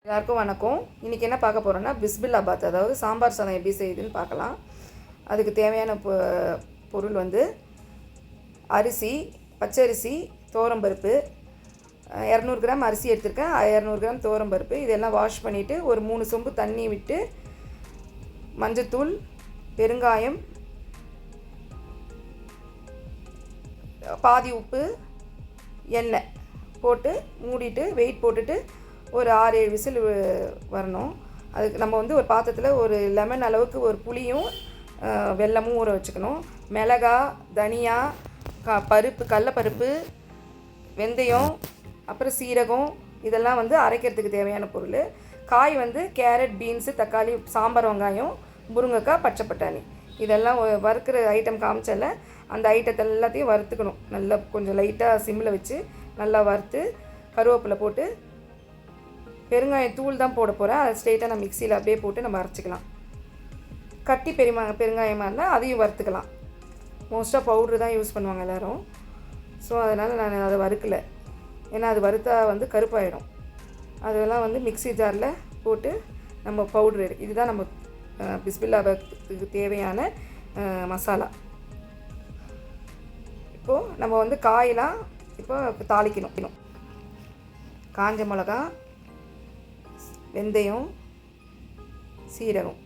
எல்லாருக்கும் வணக்கம். இன்றைக்கி என்ன பார்க்க போகிறோன்னா பிஸ்பில்லாபாத், அதாவது சாம்பார் சாதம் எப்படி செய்யுதுன்னு பார்க்கலாம். அதுக்கு தேவையான பொருள் வந்து அரிசி, பச்சரிசி, துவரம்பருப்பு, 200 கிராம் அரிசி எடுத்திருக்கேன், 200 கிராம் துவரம்பருப்பு. இதெல்லாம் வாஷ் பண்ணிவிட்டு ஒரு 3 சொம்பு தண்ணி விட்டு மஞ்சத்தூள், பெருங்காயம், பாதி உப்பு, எண்ணெய் போட்டு மூடிட்டு வெயிட் போட்டுட்டு ஒரு 6-7 விசில் வரணும். அதுக்கு நம்ம வந்து ஒரு பாத்திரத்தில் ஒரு லெமன் அளவுக்கு ஒரு புளியும் வெல்லமும் ஊற வச்சுக்கணும். மிளகா, தனியா, பருப்பு, கடலப்பருப்பு, வெந்தயம், அப்புறம் சீரகம், இதெல்லாம் வந்து அரைக்கிறதுக்கு தேவையான பொருள். காய் வந்து கேரட், பீன்ஸு, தக்காளி, சாம்பார் வெங்காயம், முருங்கைக்காய், பச்சை பட்டாணி, இதெல்லாம் வறுக்கிற ஐட்டம் காமிச்சல அந்த ஐட்டத்தை எல்லாத்தையும் வறுத்துக்கணும். நல்லா கொஞ்சம் லைட்டாக சிம்மில் வச்சு நல்லா வறுத்து கருவேப்பிலை போட்டு, பெருங்காயம் தூள் தான் போட போகிறேன். அதை ஸ்ட்ரெயிட்டாக நான் மிக்சியில் அப்படியே போட்டு நம்ம அரைச்சிக்கலாம். கட்டி பெருங்காயமாக இருந்தால் அதையும் வறுத்துக்கலாம். மோஸ்ட்டாக பவுட்ரு தான் யூஸ் பண்ணுவாங்க எல்லோரும். ஸோ அதனால் நான் அதை வறுக்கலை, ஏன்னா அது வறுத்தா வந்து கருப்பாயிடும். அதெல்லாம் வந்து மிக்சி ஜாரில் போட்டு நம்ம பவுட்ரு இதுதான் நம்ம பிஸ்பில்லாபாத்துக்கு தேவையான மசாலா. இப்போது நம்ம வந்து காயெலாம் இப்போ தாளிக்கணும். காஞ்ச மிளகா, வெந்தயம், சீரகம்,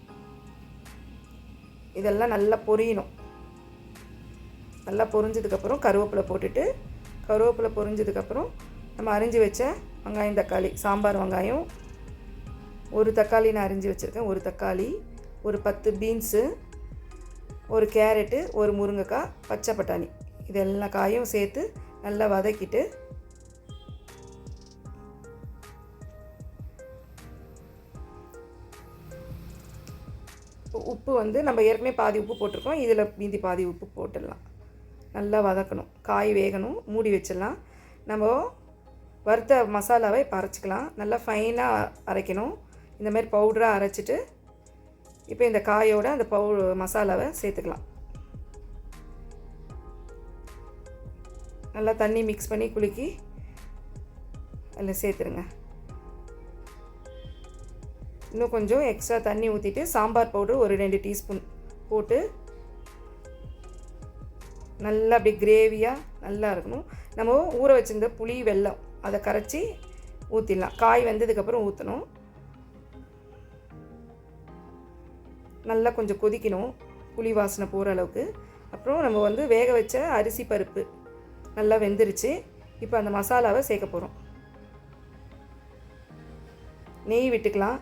இதெல்லாம் நல்லா பொரியணும். நல்லா பொரிஞ்சதுக்கப்புறம் கருவேப்பிலை போட்டுட்டு, கருவேப்பிலை பொரிஞ்சதுக்கப்புறம் நம்ம அரிஞ்சு வச்ச வெங்காயம், தக்காளி, சாம்பார் வெங்காயம், ஒரு தக்காளி நான் அரிஞ்சு வச்சுருக்கேன், ஒரு தக்காளி, ஒரு 10 பீன்ஸு, ஒரு கேரட்டு, ஒரு முருங்கைக்காய், பச்சை பட்டாணி, இதெல்லாம் காயும் சேர்த்து நல்லா வதக்கிட்டு உப்பு வந்து நம்ம ஏற்கனவே பாதி உப்பு போட்டிருக்கோம், இதில் மீதி பாதி உப்பு போட்டுடலாம். நல்லா வதக்கணும், காய் வேகணும், மூடி வச்சிடலாம். நம்ம வறுத்த மசாலாவை இப்போ அரைச்சிக்கலாம். நல்லா ஃபைனாக அரைக்கணும். இந்தமாதிரி பவுடராக அரைச்சிட்டு இப்போ இந்த காயோட அந்த மசாலாவை சேர்த்துக்கலாம். நல்லா தண்ணி மிக்ஸ் பண்ணி குலுக்கி அதில் சேர்த்துருங்க. இன்னும் கொஞ்சம் எக்ஸ்ட்ரா தண்ணி ஊற்றிட்டு சாம்பார் பவுடர் ஒரு 2 டீஸ்பூன் போட்டு நல்லா அப்படி கிரேவியாக நல்லா இருக்கணும். நம்ம ஊற வச்சுருந்த புளி, வெல்லம் அதை கரைச்சி ஊற்றிடலாம். காய் வெந்ததுக்கப்புறம் ஊற்றணும். நல்லா கொஞ்சம் கொதிக்கணும், புளி வாசனை போகிற அளவுக்கு. அப்புறம் நம்ம வந்து வேக வச்ச அரிசி, பருப்பு நல்லா வெந்துருச்சு. இப்போ அந்த மசாலாவை சேர்க்க போகிறோம். நெய் விட்டுக்கலாம்.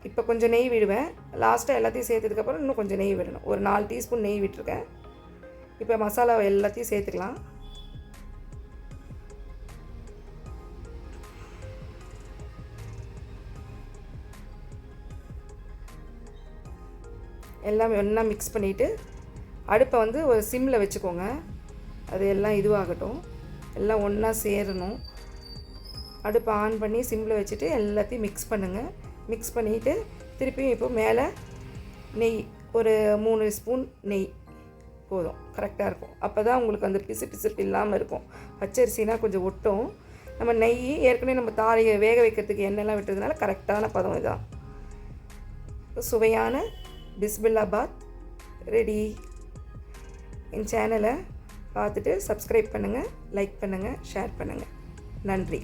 இப்போ கொஞ்சம் நெய் விடுவேன். லாஸ்ட்டாக எல்லாத்தையும் சேர்த்ததுக்கப்புறம் இன்னும் கொஞ்சம் நெய் விடணும். ஒரு 4 டீஸ்பூன் நெய் விட்டுருக்கேன். இப்போ மசாலாவை எல்லாத்தையும் சேர்த்துக்கலாம். எல்லாம் ஒன்றா மிக்ஸ் பண்ணிவிட்டு அடுப்பை வந்து ஒரு சிம்மில் வச்சுக்கோங்க. அது எல்லாம் இதுவாகட்டும், எல்லாம் ஒன்றா சேரணும். அடுப்பை ஆன் பண்ணி சிம்மில் வச்சுட்டு எல்லாத்தையும் மிக்ஸ் பண்ணுங்கள். மிக்ஸ் பண்ணிவிட்டு திருப்பியும் இப்போ மேலே நெய் ஒரு 3 ஸ்பூன் நெய் போதும், கரெக்டாக இருக்கும். அப்போ தான் உங்களுக்கு அந்த பிசுப்பு இல்லாமல் இருக்கும். பச்சரிசினா கொஞ்சம் ஒட்டும். நம்ம நெய் ஏற்கனவே நம்ம தாலியை வேக வைக்கிறதுக்கு எண்ணெய்லாம் விட்டுறதுனால கரெக்டான பதம் இதுதான். சுவையான பிஸ்பில்லாபாத் ரெடி. என் சேனலை பார்த்துட்டு சப்ஸ்கிரைப் பண்ணுங்கள், லைக் பண்ணுங்கள், ஷேர் பண்ணுங்கள். நன்றி.